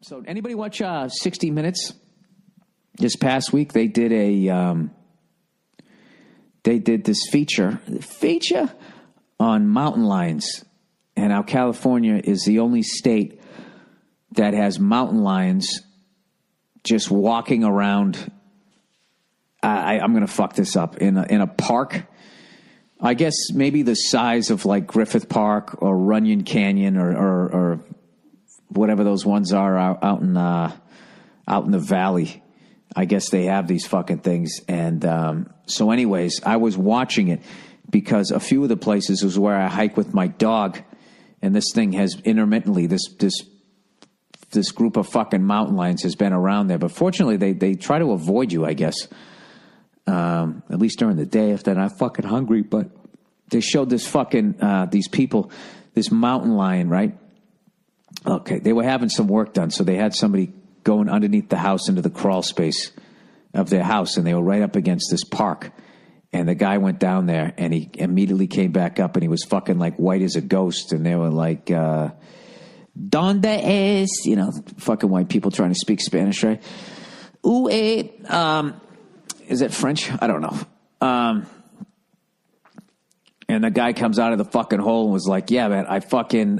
So anybody watch 60 Minutes? This past week they did this feature on mountain lions, and how California is the only state that has mountain lions just walking around. I'm going to fuck this up in a park. I guess maybe the size of like Griffith Park or Runyon Canyon or whatever those ones are out in the valley. I guess they have these fucking things. And so anyways, I was watching it because a few of the places was where I hike with my dog, and this thing has intermittently, this group of fucking mountain lions has been around there. But fortunately, they try to avoid you, I guess. At least during the day if they're not fucking hungry. But they showed this fucking, these people, this mountain lion, right? Okay, they were having some work done, so they had somebody going underneath the house into the crawl space of their house, and they were right up against this park. And the guy went down there, and he immediately came back up, and he was fucking like white as a ghost. And they were like, "Donde es?" You know, fucking white people trying to speak Spanish, right? Ooh, is that French? I don't know. And the guy comes out of the fucking hole and was like, "Yeah, man, I fucking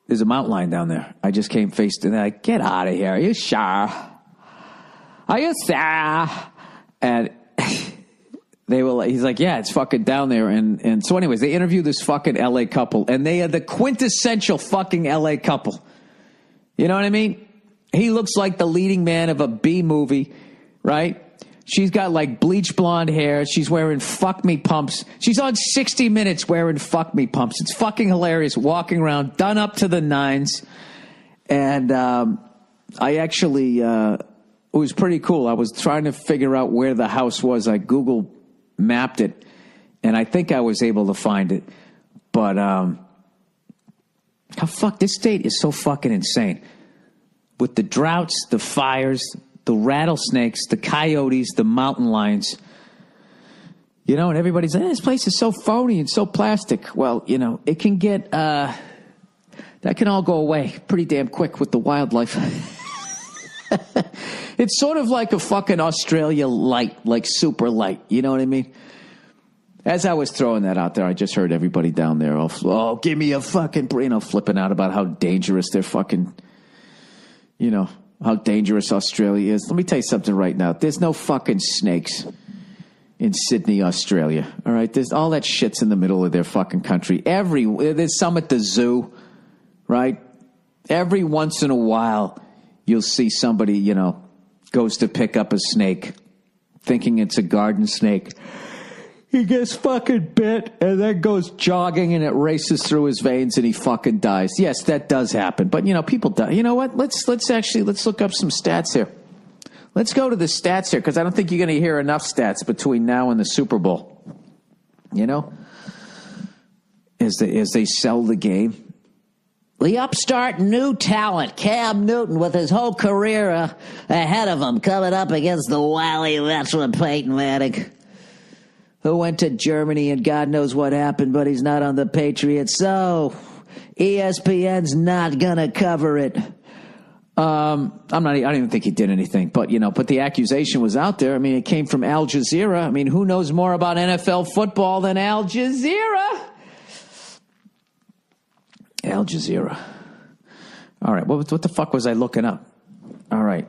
there's a mountain lion down there. I just came face to that. Get out of here. Are you sure? Are you sure?" And they were like, he's like, "Yeah, it's fucking down there." And so anyways, they interview this fucking LA couple, and they are the quintessential fucking LA couple. You know what I mean? He looks like the leading man of a B movie, right? She's got like bleach blonde hair. She's wearing fuck me pumps. She's on 60 Minutes wearing fuck me pumps. It's fucking hilarious, walking around, done up to the nines. And I actually, it was pretty cool. I was trying to figure out where the house was. I Google mapped it, and I think I was able to find it. But this state is so fucking insane. With the droughts, the fires, the rattlesnakes, the coyotes, the mountain lions. You know, and everybody's like, this place is so phony and so plastic. Well, you know, it can get, that can all go away pretty damn quick with the wildlife. It's sort of like a fucking Australia light, like super light. You know what I mean? As I was throwing that out there, I just heard everybody down there, oh, give me a fucking, flipping out about how dangerous they're fucking, you know, how dangerous Australia is. Let me tell you something right now. There's no fucking snakes in Sydney, Australia. All right? There's all that shit's in the middle of their fucking country. There's some at the zoo, right? Every once in a while, you'll see somebody, you know, goes to pick up a snake, thinking it's a garden snake. He gets fucking bit and then goes jogging and it races through his veins and he fucking dies. Yes, that does happen. But, you know, people die. You know what? Let's look up some stats here. Let's go to the stats here because I don't think you're going to hear enough stats between now and the Super Bowl. You know? As they sell the game. The upstart new talent, Cam Newton, with his whole career ahead of him, coming up against the wily veteran Peyton Manning, who went to Germany and God knows what happened, but he's not on the Patriots, so ESPN's not gonna cover it. I don't even think he did anything, but you know, but the accusation was out there. I mean, it came from Al Jazeera. I mean, who knows more about NFL football than Al Jazeera? Al Jazeera. All right, what the fuck was I looking up? All right.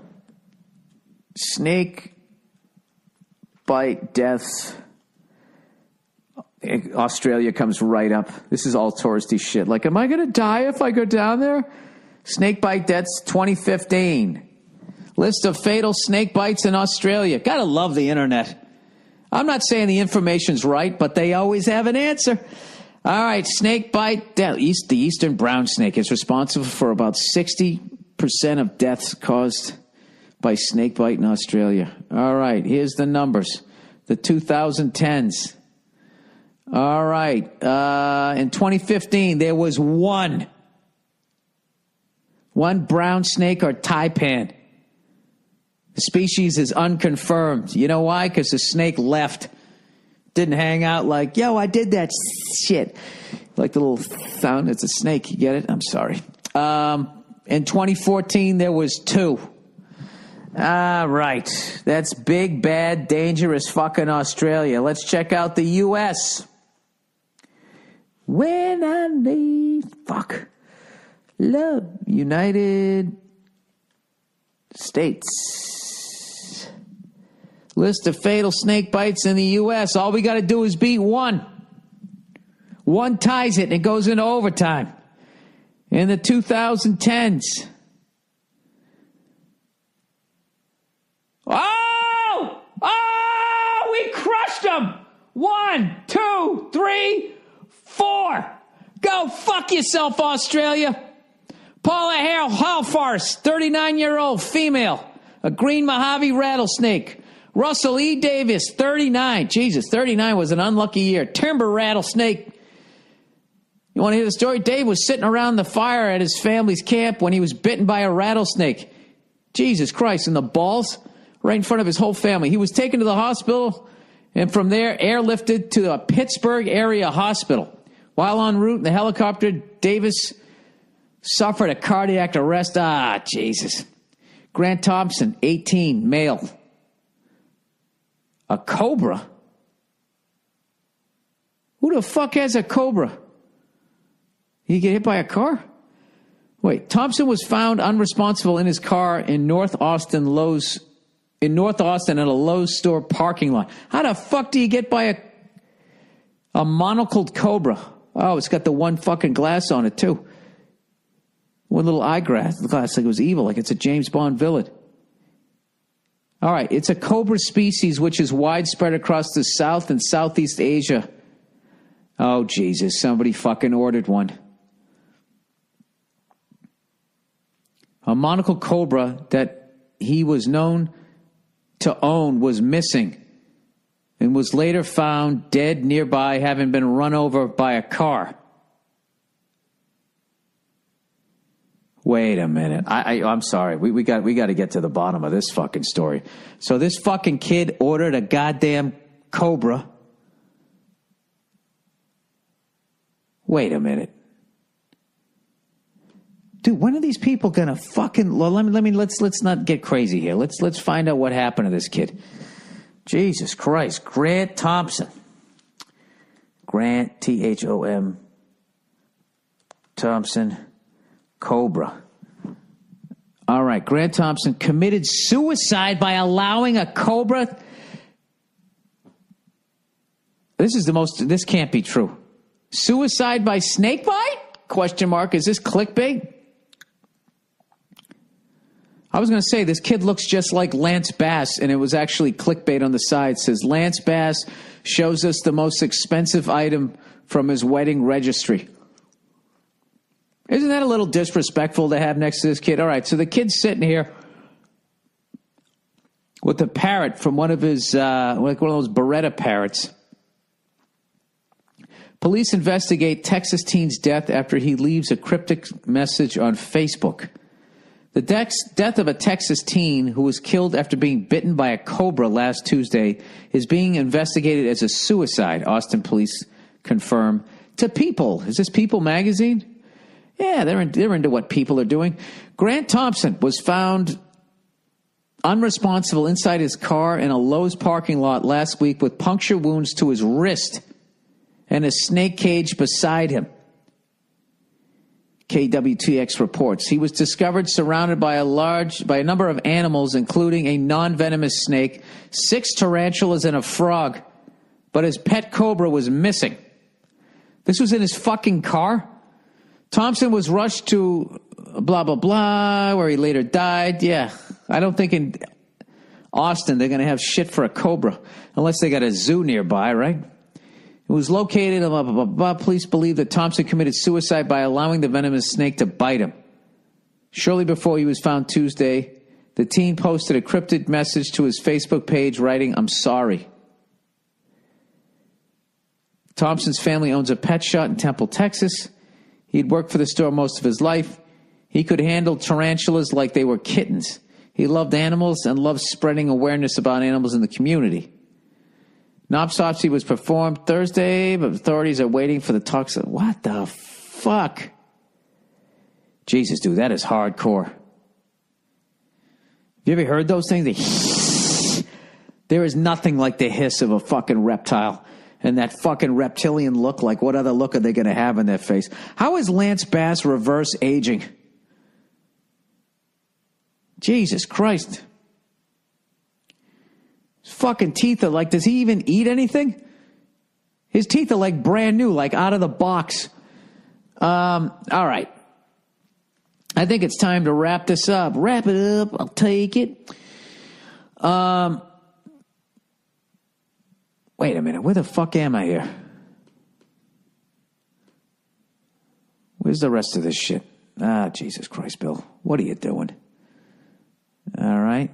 Snake bite deaths. Australia comes right up. This is all touristy shit. Like, am I going to die if I go down there? Snake bite deaths 2015. List of fatal snake bites in Australia. Gotta love the internet. I'm not saying the information's right, but they always have an answer. All right, snake bite death. The eastern brown snake is responsible for about 60% of deaths caused by snake bite in Australia. All right, here's the numbers. The 2010s. All right. In 2015, there was one brown snake or taipan. The species is unconfirmed. You know why? Because the snake left. Didn't hang out like, yo, I did that shit. Like the little sound, it's a snake. You get it? I'm sorry. In 2014, there was 2. All right. That's big, bad, dangerous fucking Australia. Let's check out the U.S. When I need... Love. United States. List of fatal snake bites in the U.S. All we got to do is beat 1. 1 ties it and it goes into overtime. In the 2010s. Oh, we crushed them. 1, 2, 3, 4. Go fuck yourself, Australia. Paula Halfarst, 39-year-old female, a green Mojave rattlesnake. Russell E. Davis, 39. Jesus, 39 was an unlucky year. Timber rattlesnake. You want to hear the story? Dave was sitting around the fire at his family's camp when he was bitten by a rattlesnake. Jesus Christ, in the balls, right in front of his whole family. He was taken to the hospital and from there airlifted to a Pittsburgh area hospital. While en route in the helicopter, Davis suffered a cardiac arrest. Jesus. Grant Thompson, 18, male. A cobra? Who the fuck has a cobra? He get hit by a car? Wait, Thompson was found unresponsible in his car in North Austin at a Lowe's store parking lot. How the fuck do you get by a monocled cobra? Oh, it's got the one fucking glass on it, too. One little eyeglass. Like it was evil, like it's a James Bond villain. All right, it's a cobra species which is widespread across the South and Southeast Asia. Oh, Jesus, somebody fucking ordered one. A monocled cobra that he was known to own was missing and was later found dead nearby, having been run over by a car. Wait a minute. I'm sorry. We got to get to the bottom of this fucking story. So this fucking kid ordered a goddamn cobra. Wait a minute. Dude, when are these people gonna fucking... Well, let's not get crazy here. Let's find out what happened to this kid. Jesus Christ. Grant Thompson. Grant, Thom. Thompson. Cobra. All right, Grant Thompson committed suicide by allowing a cobra. This can't be true. Suicide by snake bite? Question mark. Is this clickbait? I was going to say, this kid looks just like Lance Bass, and it was actually clickbait on the side. It says, Lance Bass shows us the most expensive item from his wedding registry. Isn't that a little disrespectful to have next to this kid? All right, so the kid's sitting here with a parrot from one of his, like one of those Beretta parrots. Police investigate Texas teen's death after he leaves a cryptic message on Facebook. The death of a Texas teen who was killed after being bitten by a cobra last Tuesday is being investigated as a suicide, Austin police confirm to People. Is this People magazine? Yeah, they're into what people are doing. Grant Thompson was found unresponsible inside his car in a Lowe's parking lot last week with puncture wounds to his wrist and a snake cage beside him. KWTX reports. He was discovered surrounded by a number of animals, including a non-venomous snake, 6 tarantulas, and a frog. But his pet cobra was missing. This was in his fucking car? Thompson was rushed to blah, blah, blah, where he later died. Yeah, I don't think in Austin they're going to have shit for a cobra, unless they got a zoo nearby, right? It was located, blah, blah, blah, blah. Police believe that Thompson committed suicide by allowing the venomous snake to bite him. Shortly before he was found Tuesday, the teen posted a cryptic message to his Facebook page writing, "I'm sorry." Thompson's family owns a pet shop in Temple, Texas. He'd worked for the store most of his life. He could handle tarantulas like they were kittens. He loved animals and loved spreading awareness about animals in the community. An autopsy was performed Thursday, but authorities are waiting for the toxin. What the fuck? Jesus, dude, that is hardcore. Have you ever heard those things? There is nothing like the hiss of a fucking reptile. And that fucking reptilian look, like what other look are they going to have in their face? How is Lance Bass reverse aging? Jesus Christ. His fucking teeth are like, does he even eat anything? His teeth are like brand new, like out of the box. All right. I think it's time to wrap this up. Wrap it up. I'll take it. Wait a minute. Where the fuck am I here? Where's the rest of this shit? Jesus Christ, Bill. What are you doing? All right.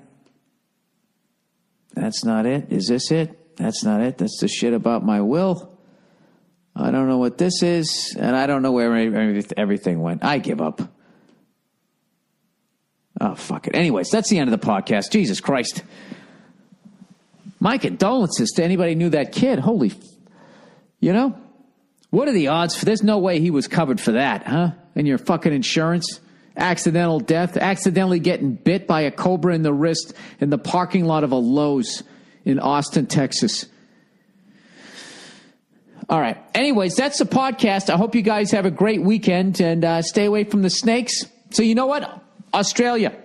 That's not it. Is this it? That's not it. That's the shit about my will. I don't know what this is, and I don't know where everything went. I give up. Oh, fuck it. Anyways, that's the end of the podcast. Jesus Christ. My condolences to anybody who knew that kid. Holy, what are the odds? There's no way he was covered for that, huh? And your fucking insurance? Accidental death? Accidentally getting bit by a cobra in the wrist in the parking lot of a Lowe's in Austin, Texas. All right. Anyways, that's the podcast. I hope you guys have a great weekend and stay away from the snakes. So you know what? Australia.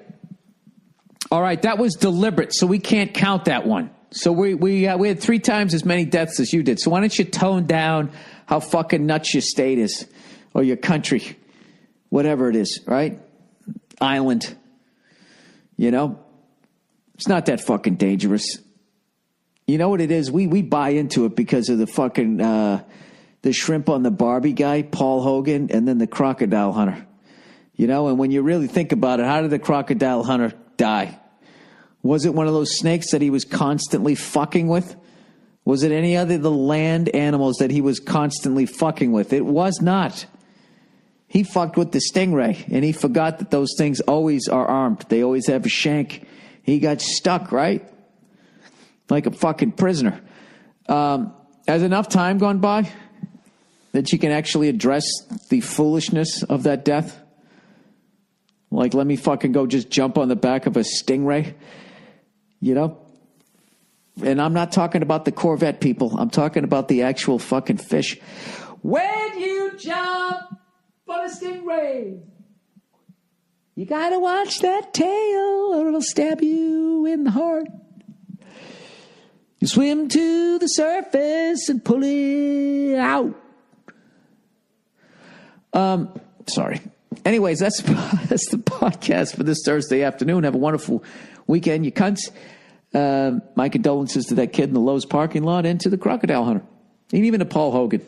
All right. That was deliberate, so we can't count that one. So we had 3 times as many deaths as you did. So why don't you tone down how fucking nuts your state is or your country, whatever it is, right? Island. It's not that fucking dangerous. You know what it is? We buy into it because of the fucking the shrimp on the Barbie guy, Paul Hogan, and then the crocodile hunter. And when you really think about it, how did the crocodile hunter die? Was it one of those snakes that he was constantly fucking with? Was it any other of the land animals that he was constantly fucking with? It was not. He fucked with the stingray, and he forgot that those things always are armed. They always have a shank. He got stuck, right? Like a fucking prisoner. Has enough time gone by that you can actually address the foolishness of that death? Like, let me fucking go just jump on the back of a stingray? And I'm not talking about the Corvette people. I'm talking about the actual fucking fish. When you jump on a stingray, you gotta watch that tail or it'll stab you in the heart. You swim to the surface and pull it out. Sorry. Anyways, that's the podcast for this Thursday afternoon. Have a wonderful weekend, you cunts. My condolences to that kid in the Lowe's parking lot and to the crocodile hunter. And even to Paul Hogan.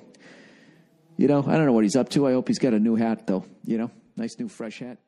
I don't know what he's up to. I hope he's got a new hat, though. Nice new fresh hat.